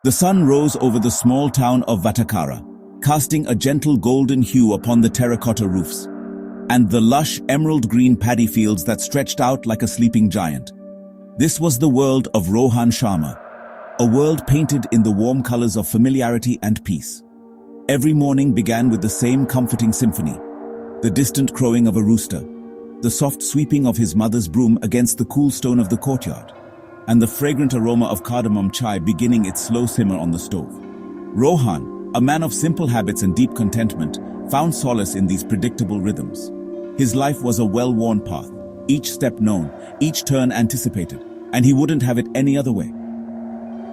The sun rose over the small town of Vatakara, casting a gentle golden hue upon the terracotta roofs, and the lush emerald-green paddy fields that stretched out like a sleeping giant. This was the world of Rohan Sharma, a world painted in the warm colors of familiarity and peace. Every morning began with the same comforting symphony, the distant crowing of a rooster, the soft sweeping of his mother's broom against the cool stone of the courtyard, and the fragrant aroma of cardamom chai beginning its slow simmer on the stove. Rohan, a man of simple habits and deep contentment, found solace in these predictable rhythms. His life was a well-worn path, each step known, each turn anticipated, and he wouldn't have it any other way.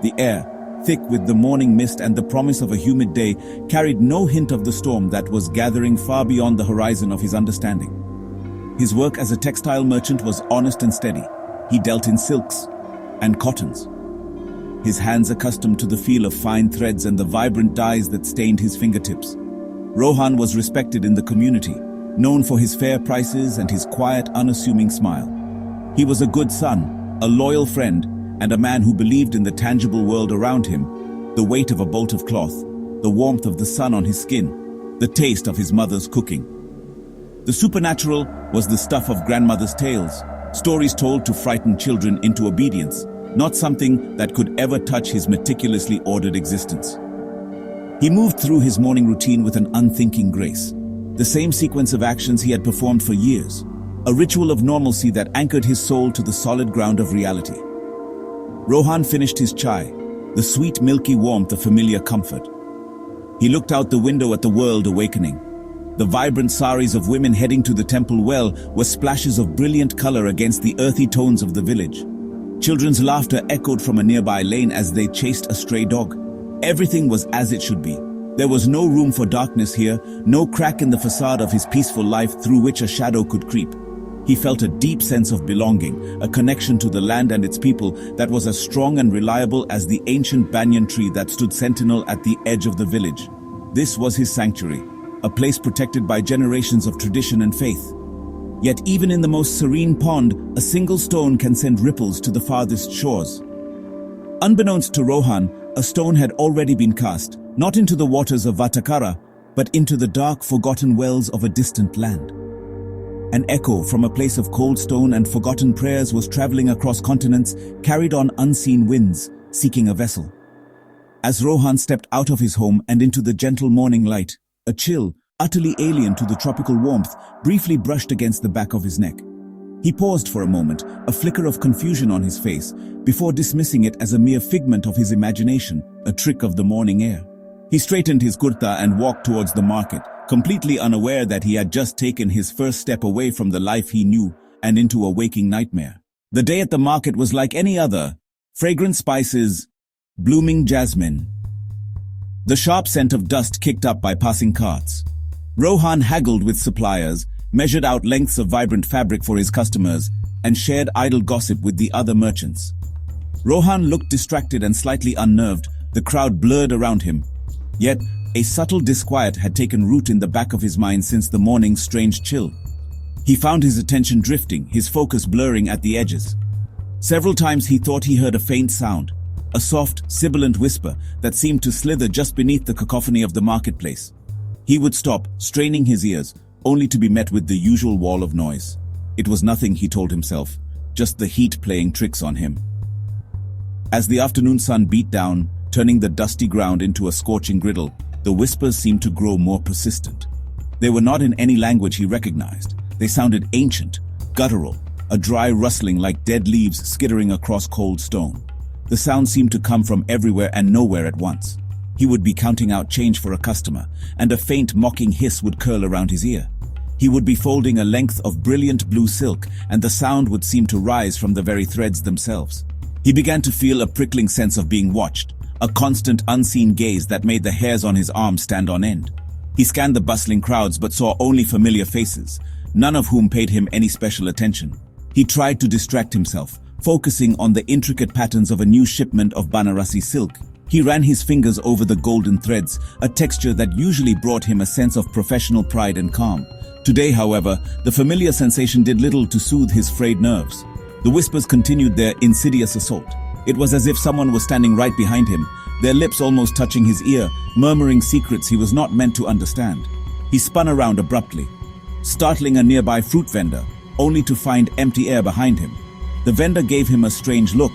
The air, thick with the morning mist and the promise of a humid day, carried no hint of the storm that was gathering far beyond the horizon of his understanding. His work as a textile merchant was honest and steady. He dealt in silks and cottons, his hands accustomed to the feel of fine threads and the vibrant dyes that stained his fingertips. Rohan was respected in the community, known for his fair prices and his quiet, unassuming smile. He was a good son, a loyal friend, and a man who believed in the tangible world around him, the weight of a bolt of cloth, the warmth of the sun on his skin, the taste of his mother's cooking. The supernatural was the stuff of grandmother's tales, stories told to frighten children into obedience, not something that could ever touch his meticulously ordered existence. He moved through his morning routine with an unthinking grace, the same sequence of actions he had performed for years, a ritual of normalcy that anchored his soul to the solid ground of reality. Rohan finished his chai, the sweet milky warmth of familiar comfort. He looked out the window at the world awakening. The vibrant saris of women heading to the temple well were splashes of brilliant color against the earthy tones of the village. Children's laughter echoed from a nearby lane as they chased a stray dog. Everything was as it should be. There was no room for darkness here, no crack in the facade of his peaceful life through which a shadow could creep. He felt a deep sense of belonging, a connection to the land and its people that was as strong and reliable as the ancient banyan tree that stood sentinel at the edge of the village. This was his sanctuary, a place protected by generations of tradition and faith. Yet even in the most serene pond, a single stone can send ripples to the farthest shores. Unbeknownst to Rohan, a stone had already been cast, not into the waters of Vatakara, but into the dark, forgotten wells of a distant land. An echo from a place of cold stone and forgotten prayers was traveling across continents, carried on unseen winds, seeking a vessel. As Rohan stepped out of his home and into the gentle morning light, a chill, utterly alien to the tropical warmth, briefly brushed against the back of his neck. He paused for a moment, a flicker of confusion on his face, before dismissing it as a mere figment of his imagination, a trick of the morning air. He straightened his kurta and walked towards the market, completely unaware that he had just taken his first step away from the life he knew and into a waking nightmare. The day at the market was like any other: fragrant spices, blooming jasmine, the sharp scent of dust kicked up by passing carts. Rohan haggled with suppliers, measured out lengths of vibrant fabric for his customers, and shared idle gossip with the other merchants. Rohan looked distracted and slightly unnerved, the crowd blurred around him. Yet, a subtle disquiet had taken root in the back of his mind since the morning's strange chill. He found his attention drifting, his focus blurring at the edges. Several times he thought he heard a faint sound, a soft, sibilant whisper that seemed to slither just beneath the cacophony of the marketplace. He would stop, straining his ears, only to be met with the usual wall of noise. It was nothing, he told himself, just the heat playing tricks on him. As the afternoon sun beat down, turning the dusty ground into a scorching griddle, the whispers seemed to grow more persistent. They were not in any language he recognized. They sounded ancient, guttural, a dry rustling like dead leaves skittering across cold stone. The sound seemed to come from everywhere and nowhere at once. He would be counting out change for a customer, and a faint mocking hiss would curl around his ear. He would be folding a length of brilliant blue silk, and the sound would seem to rise from the very threads themselves. He began to feel a prickling sense of being watched, a constant unseen gaze that made the hairs on his arms stand on end. He scanned the bustling crowds but saw only familiar faces, none of whom paid him any special attention. He tried to distract himself, focusing on the intricate patterns of a new shipment of Banarasi silk. He ran his fingers over the golden threads, a texture that usually brought him a sense of professional pride and calm. Today, however, the familiar sensation did little to soothe his frayed nerves. The whispers continued their insidious assault. It was as if someone was standing right behind him, their lips almost touching his ear, murmuring secrets he was not meant to understand. He spun around abruptly, startling a nearby fruit vendor, only to find empty air behind him. The vendor gave him a strange look,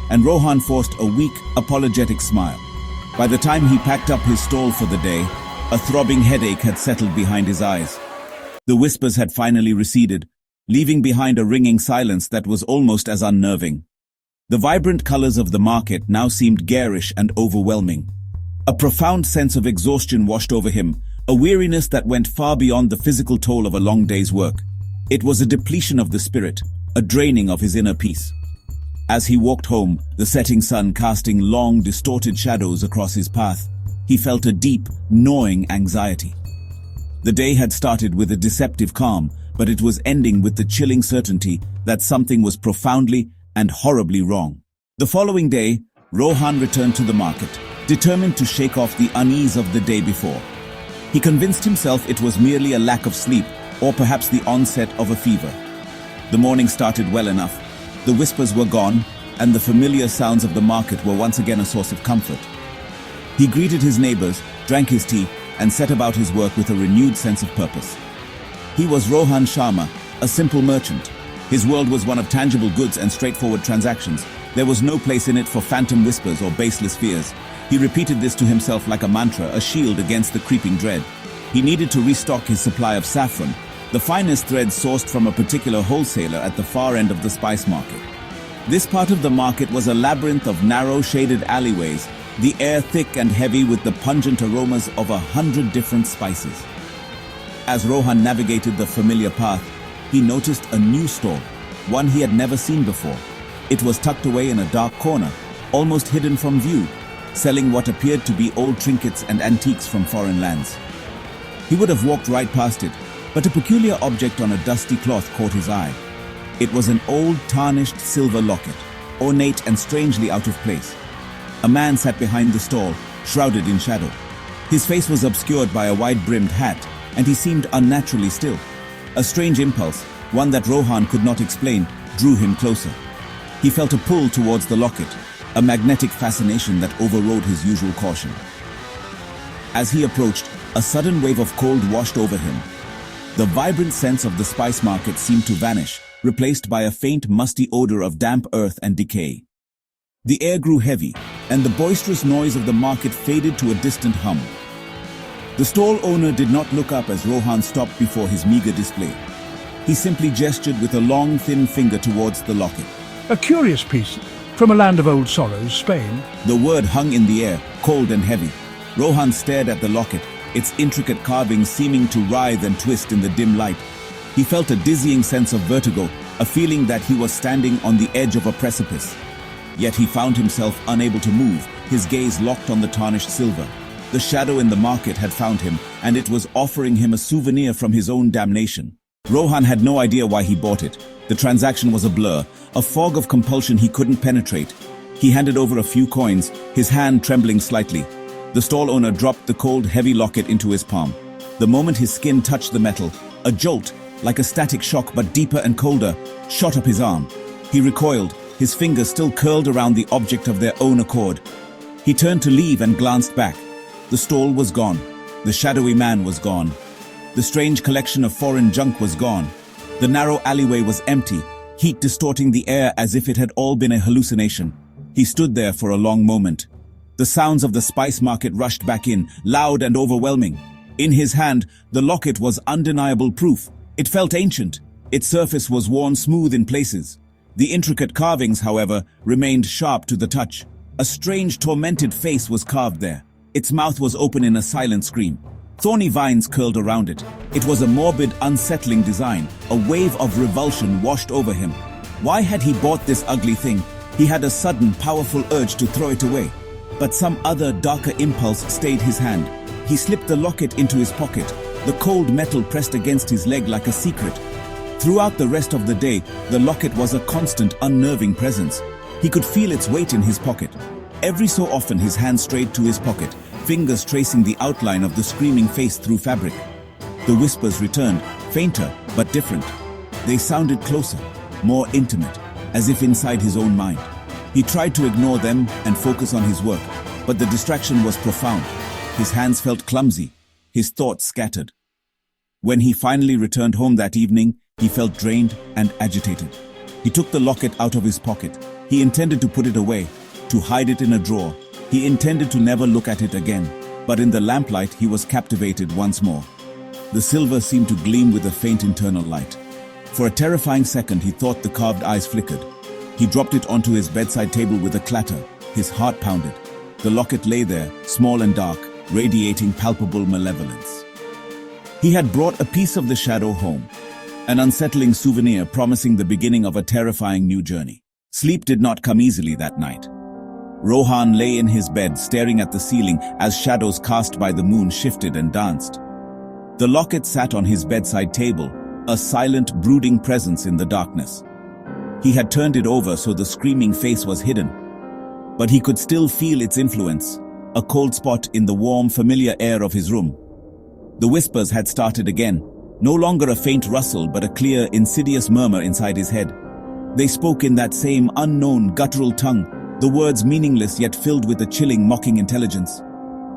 and Rohan forced a weak, apologetic smile. By the time he packed up his stall for the day, a throbbing headache had settled behind his eyes. The whispers had finally receded, leaving behind a ringing silence that was almost as unnerving. The vibrant colors of the market now seemed garish and overwhelming. A profound sense of exhaustion washed over him, a weariness that went far beyond the physical toll of a long day's work. It was a depletion of the spirit, a draining of his inner peace. As he walked home, the setting sun casting long, distorted shadows across his path, he felt a deep, gnawing anxiety. The day had started with a deceptive calm, but it was ending with the chilling certainty that something was profoundly and horribly wrong. The following day, Rohan returned to the market, determined to shake off the unease of the day before. He convinced himself it was merely a lack of sleep, or perhaps the onset of a fever. The morning started well enough. The whispers were gone, and the familiar sounds of the market were once again a source of comfort. He greeted his neighbors, drank his tea, and set about his work with a renewed sense of purpose. He was Rohan Sharma, a simple merchant. His world was one of tangible goods and straightforward transactions. There was no place in it for phantom whispers or baseless fears. He repeated this to himself like a mantra, a shield against the creeping dread. He needed to restock his supply of saffron, the finest thread sourced from a particular wholesaler at the far end of the spice market. This part of the market was a labyrinth of narrow, shaded alleyways, the air thick and heavy with the pungent aromas of 100 different spices. As Rohan navigated the familiar path, he noticed a new stall, one he had never seen before. It was tucked away in a dark corner, almost hidden from view, selling what appeared to be old trinkets and antiques from foreign lands. He would have walked right past it, but a peculiar object on a dusty cloth caught his eye. It was an old, tarnished silver locket, ornate and strangely out of place. A man sat behind the stall, shrouded in shadow. His face was obscured by a wide-brimmed hat, and he seemed unnaturally still. A strange impulse, one that Rohan could not explain, drew him closer. He felt a pull towards the locket, a magnetic fascination that overrode his usual caution. As he approached, a sudden wave of cold washed over him. The vibrant sense of the spice market seemed to vanish, replaced by a faint, musty odor of damp earth and decay. The air grew heavy, and the boisterous noise of the market faded to a distant hum. The stall owner did not look up as Rohan stopped before his meager display. He simply gestured with a long, thin finger towards the locket. A curious piece, from a land of old sorrows, Spain. The word hung in the air, cold and heavy. Rohan stared at the locket, its intricate carvings seeming to writhe and twist in the dim light. He felt a dizzying sense of vertigo, a feeling that he was standing on the edge of a precipice. Yet he found himself unable to move, his gaze locked on the tarnished silver. The shadow in the market had found him, and it was offering him a souvenir from his own damnation. Rohan had no idea why he bought it. The transaction was a blur, a fog of compulsion he couldn't penetrate. He handed over a few coins, his hand trembling slightly. The stall owner dropped the cold, heavy locket into his palm. The moment his skin touched the metal, a jolt, like a static shock but deeper and colder, shot up his arm. He recoiled, his fingers still curled around the object of their own accord. He turned to leave and glanced back. The stall was gone. The shadowy man was gone. The strange collection of foreign junk was gone. The narrow alleyway was empty, heat distorting the air as if it had all been a hallucination. He stood there for a long moment. The sounds of the spice market rushed back in, loud and overwhelming. In his hand, the locket was undeniable proof. It felt ancient. Its surface was worn smooth in places. The intricate carvings, however, remained sharp to the touch. A strange, tormented face was carved there. Its mouth was open in a silent scream. Thorny vines curled around it. It was a morbid, unsettling design. A wave of revulsion washed over him. Why had he bought this ugly thing? He had a sudden, powerful urge to throw it away. But some other, darker impulse stayed his hand. He slipped the locket into his pocket, the cold metal pressed against his leg like a secret. Throughout the rest of the day, the locket was a constant, unnerving presence. He could feel its weight in his pocket. Every so often his hand strayed to his pocket, fingers tracing the outline of the screaming face through fabric. The whispers returned, fainter but different. They sounded closer, more intimate, as if inside his own mind. He tried to ignore them and focus on his work. But the distraction was profound. His hands felt clumsy, his thoughts scattered. When he finally returned home that evening, he felt drained and agitated. He took the locket out of his pocket. He intended to put it away, to hide it in a drawer. He intended to never look at it again. But in the lamplight, he was captivated once more. The silver seemed to gleam with a faint internal light. For a terrifying second, he thought the carved eyes flickered. He dropped it onto his bedside table with a clatter. His heart pounded. The locket lay there, small and dark, radiating palpable malevolence. He had brought a piece of the shadow home, an unsettling souvenir promising the beginning of a terrifying new journey. Sleep did not come easily that night. Rohan lay in his bed, staring at the ceiling as shadows cast by the moon shifted and danced. The locket sat on his bedside table, a silent, brooding presence in the darkness. He had turned it over so the screaming face was hidden, but he could still feel its influence, a cold spot in the warm, familiar air of his room. The whispers had started again, no longer a faint rustle but a clear, insidious murmur inside his head. They spoke in that same unknown, guttural tongue, the words meaningless yet filled with a chilling, mocking intelligence.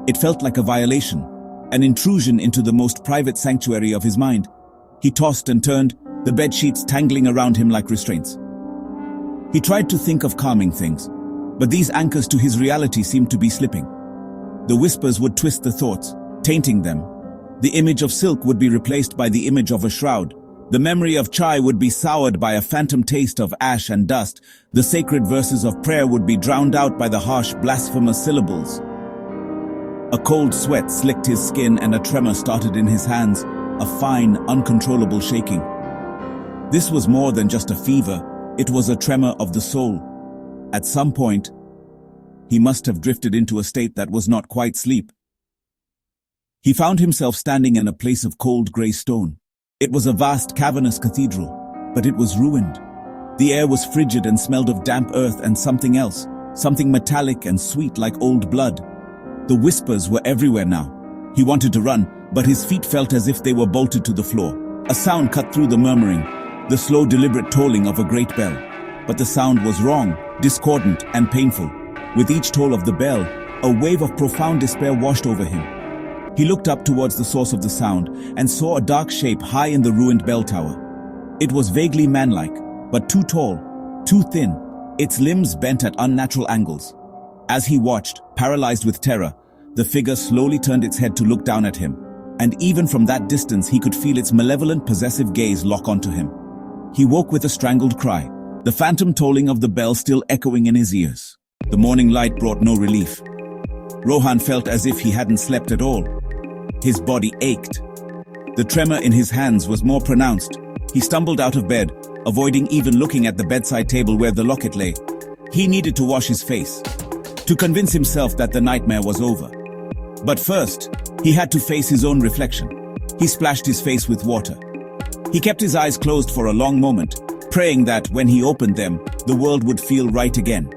It felt like a violation, an intrusion into the most private sanctuary of his mind. He tossed and turned, the bedsheets tangling around him like restraints. He tried to think of calming things, but these anchors to his reality seemed to be slipping. The whispers would twist the thoughts, tainting them. The image of silk would be replaced by the image of a shroud. The memory of chai would be soured by a phantom taste of ash and dust. The sacred verses of prayer would be drowned out by the harsh, blasphemous syllables. A cold sweat slicked his skin and a tremor started in his hands, a fine, uncontrollable shaking. This was more than just a fever. It was a tremor of the soul. At some point, he must have drifted into a state that was not quite sleep. He found himself standing in a place of cold grey stone. It was a vast, cavernous cathedral, but it was ruined. The air was frigid and smelled of damp earth and something else, something metallic and sweet like old blood. The whispers were everywhere now. He wanted to run, but his feet felt as if they were bolted to the floor. A sound cut through the murmuring, the slow, deliberate tolling of a great bell. But the sound was wrong, discordant, and painful. With each toll of the bell, a wave of profound despair washed over him. He looked up towards the source of the sound and saw a dark shape high in the ruined bell tower. It was vaguely manlike, but too tall, too thin, its limbs bent at unnatural angles. As he watched, paralyzed with terror, the figure slowly turned its head to look down at him, and even from that distance he could feel its malevolent, possessive gaze lock onto him. He woke with a strangled cry, the phantom tolling of the bell still echoing in his ears. The morning light brought no relief. Rohan felt as if he hadn't slept at all. His body ached. The tremor in his hands was more pronounced. He stumbled out of bed, avoiding even looking at the bedside table where the locket lay. He needed to wash his face, to convince himself that the nightmare was over. But first, he had to face his own reflection. He splashed his face with water. He kept his eyes closed for a long moment, praying that when he opened them, the world would feel right again.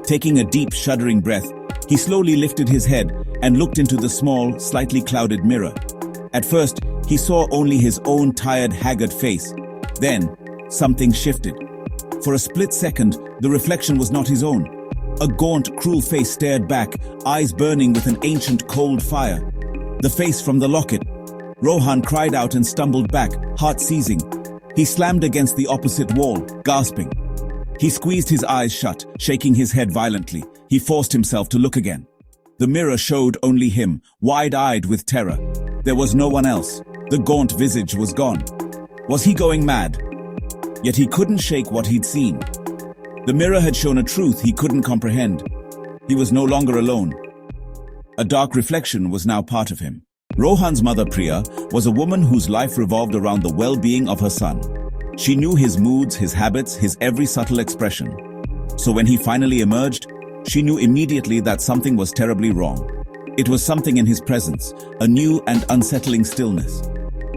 Taking a deep, shuddering breath, he slowly lifted his head and looked into the small, slightly clouded mirror. At first, he saw only his own tired, haggard face. Then, something shifted. For a split second, the reflection was not his own. A gaunt, cruel face stared back, eyes burning with an ancient, cold fire. The face from the locket. Rohan cried out and stumbled back, heart seizing. He slammed against the opposite wall, gasping. He squeezed his eyes shut, shaking his head violently. He forced himself to look again. The mirror showed only him, wide-eyed with terror. There was no one else. The gaunt visage was gone. Was he going mad? Yet he couldn't shake what he'd seen. The mirror had shown a truth he couldn't comprehend. He was no longer alone. A dark reflection was now part of him. Rohan's mother, Priya, was a woman whose life revolved around the well-being of her son. She knew his moods, his habits, his every subtle expression. So when he finally emerged, she knew immediately that something was terribly wrong. It was something in his presence, a new and unsettling stillness.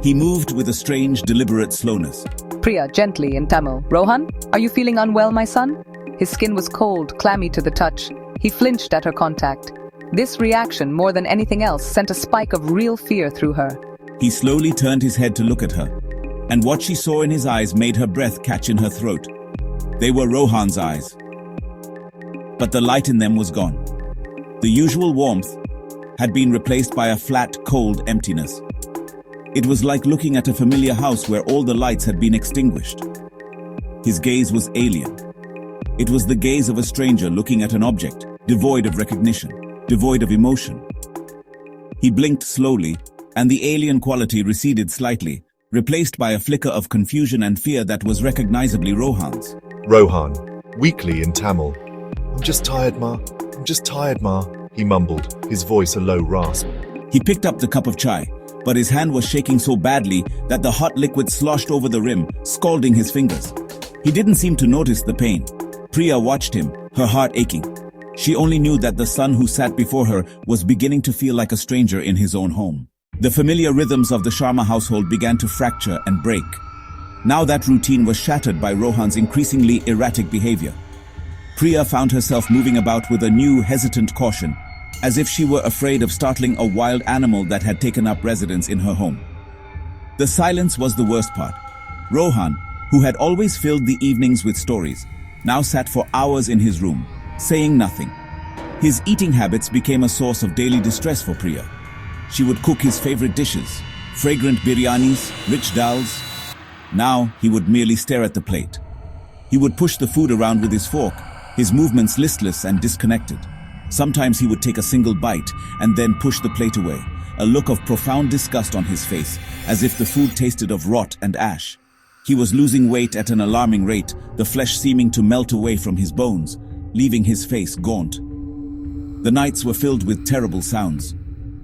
He moved with a strange, deliberate slowness. Priya, gently in Tamil. Rohan, are you feeling unwell, my son? His skin was cold, clammy to the touch. He flinched at her contact. This reaction, more than anything else, sent a spike of real fear through her. He slowly turned his head to look at her, and what she saw in his eyes made her breath catch in her throat. They were Rohan's eyes, but the light in them was gone. The usual warmth had been replaced by a flat, cold emptiness. It was like looking at a familiar house where all the lights had been extinguished. His gaze was alien. It was the gaze of a stranger looking at an object, devoid of recognition, devoid of emotion. He blinked slowly, and the alien quality receded slightly, replaced by a flicker of confusion and fear that was recognizably Rohan's. Rohan, weakly in Tamil. I'm just tired, Ma. I'm just tired, Ma, he mumbled, his voice a low rasp. He picked up the cup of chai, but his hand was shaking so badly that the hot liquid sloshed over the rim, scalding his fingers. He didn't seem to notice the pain. Priya watched him, her heart aching. She only knew that the son who sat before her was beginning to feel like a stranger in his own home. The familiar rhythms of the Sharma household began to fracture and break. Now that routine was shattered by Rohan's increasingly erratic behavior. Priya found herself moving about with a new, hesitant caution, as if she were afraid of startling a wild animal that had taken up residence in her home. The silence was the worst part. Rohan, who had always filled the evenings with stories, now sat for hours in his room, saying nothing. His eating habits became a source of daily distress for Priya. She would cook his favorite dishes, fragrant biryanis, rich dals. Now he would merely stare at the plate. He would push the food around with his fork, his movements listless and disconnected. Sometimes he would take a single bite and then push the plate away, a look of profound disgust on his face, as if the food tasted of rot and ash. He was losing weight at an alarming rate, the flesh seeming to melt away from his bones, leaving his face gaunt. The nights were filled with terrible sounds.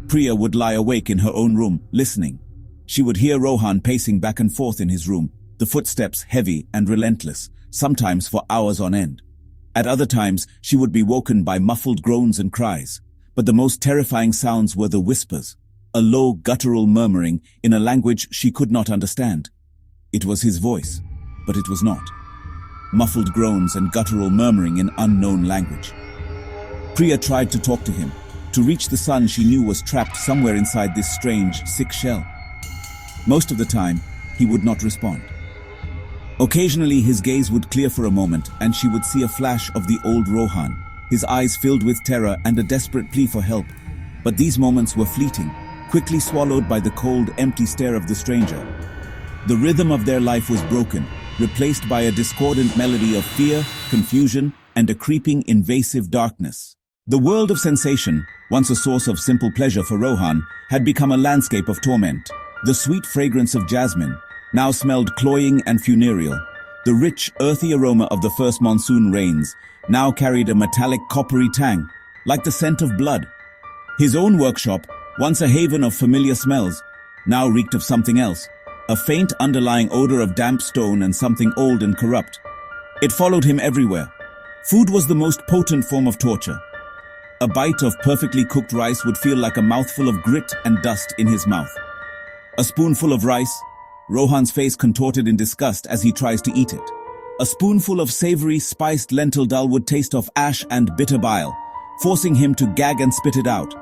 Priya would lie awake in her own room, listening. She would hear Rohan pacing back and forth in his room, the footsteps heavy and relentless, sometimes for hours on end. At other times, she would be woken by muffled groans and cries, but the most terrifying sounds were the whispers, a low, guttural murmuring in a language she could not understand. It was his voice, but it was not. Muffled groans and guttural murmuring in unknown language. Priya tried to talk to him, to reach the son she knew was trapped somewhere inside this strange, sick shell. Most of the time, he would not respond. Occasionally, his gaze would clear for a moment, and she would see a flash of the old Rohan, his eyes filled with terror and a desperate plea for help. But these moments were fleeting, quickly swallowed by the cold, empty stare of the stranger. The rhythm of their life was broken, replaced by a discordant melody of fear, confusion, and a creeping, invasive darkness. The world of sensation, once a source of simple pleasure for Rohan, had become a landscape of torment. The sweet fragrance of jasmine now smelled cloying and funereal. The rich, earthy aroma of the first monsoon rains now carried a metallic coppery tang, like the scent of blood. His own workshop, once a haven of familiar smells, now reeked of something else, a faint underlying odor of damp stone and something old and corrupt. It followed him everywhere. Food was the most potent form of torture. A bite of perfectly cooked rice would feel like a mouthful of grit and dust in his mouth. A spoonful of rice, Rohan's face contorted in disgust as he tries to eat it. A spoonful of savory, spiced lentil dal would taste of ash and bitter bile, forcing him to gag and spit it out.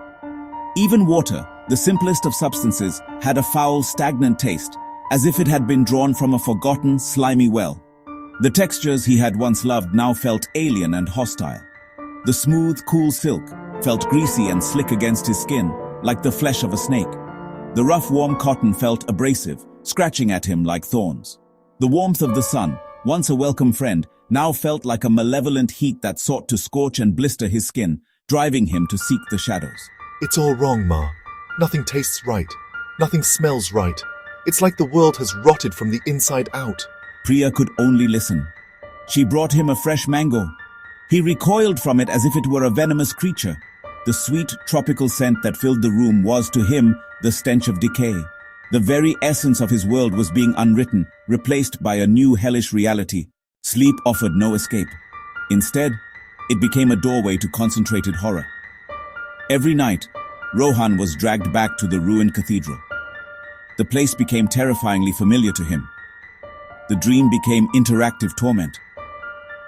Even water, the simplest of substances, had a foul, stagnant taste, as if it had been drawn from a forgotten, slimy well. The textures he had once loved now felt alien and hostile. The smooth, cool silk felt greasy and slick against his skin, like the flesh of a snake. The rough, warm cotton felt abrasive, scratching at him like thorns. The warmth of the sun, once a welcome friend, now felt like a malevolent heat that sought to scorch and blister his skin, driving him to seek the shadows. It's all wrong, Ma. Nothing tastes right. Nothing smells right. It's like the world has rotted from the inside out. Priya could only listen. She brought him a fresh mango. He recoiled from it as if it were a venomous creature. The sweet, tropical scent that filled the room was, to him, the stench of decay. The very essence of his world was being unwritten, replaced by a new hellish reality. Sleep offered no escape. Instead, it became a doorway to concentrated horror. Every night, Rohan was dragged back to the ruined cathedral. The place became terrifyingly familiar to him. The dream became interactive torment.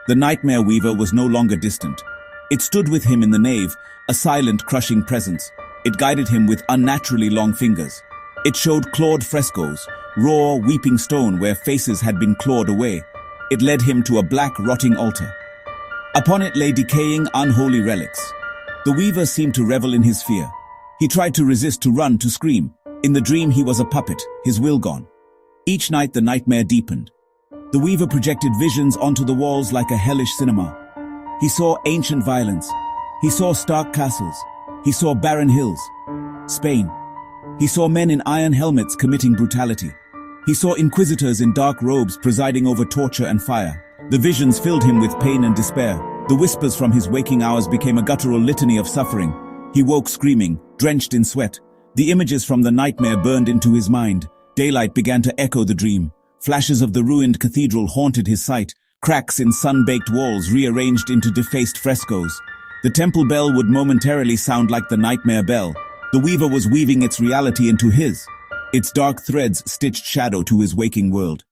The nightmare weaver was no longer distant. It stood with him in the nave, a silent, crushing presence. It guided him with unnaturally long fingers. It showed clawed frescoes, raw, weeping stone where faces had been clawed away. It led him to a black, rotting altar. Upon it lay decaying, unholy relics. The weaver seemed to revel in his fear. He tried to resist, to run, to scream. In the dream, he was a puppet, his will gone. Each night, the nightmare deepened. The weaver projected visions onto the walls like a hellish cinema. He saw ancient violence. He saw stark castles. He saw barren hills. Spain. He saw men in iron helmets committing brutality. He saw inquisitors in dark robes presiding over torture and fire. The visions filled him with pain and despair. The whispers from his waking hours became a guttural litany of suffering. He woke screaming, drenched in sweat. The images from the nightmare burned into his mind. Daylight began to echo the dream. Flashes of the ruined cathedral haunted his sight. Cracks in sun-baked walls rearranged into defaced frescoes. The temple bell would momentarily sound like the nightmare bell. The weaver was weaving its reality into his. Its dark threads stitched shadow to his waking world.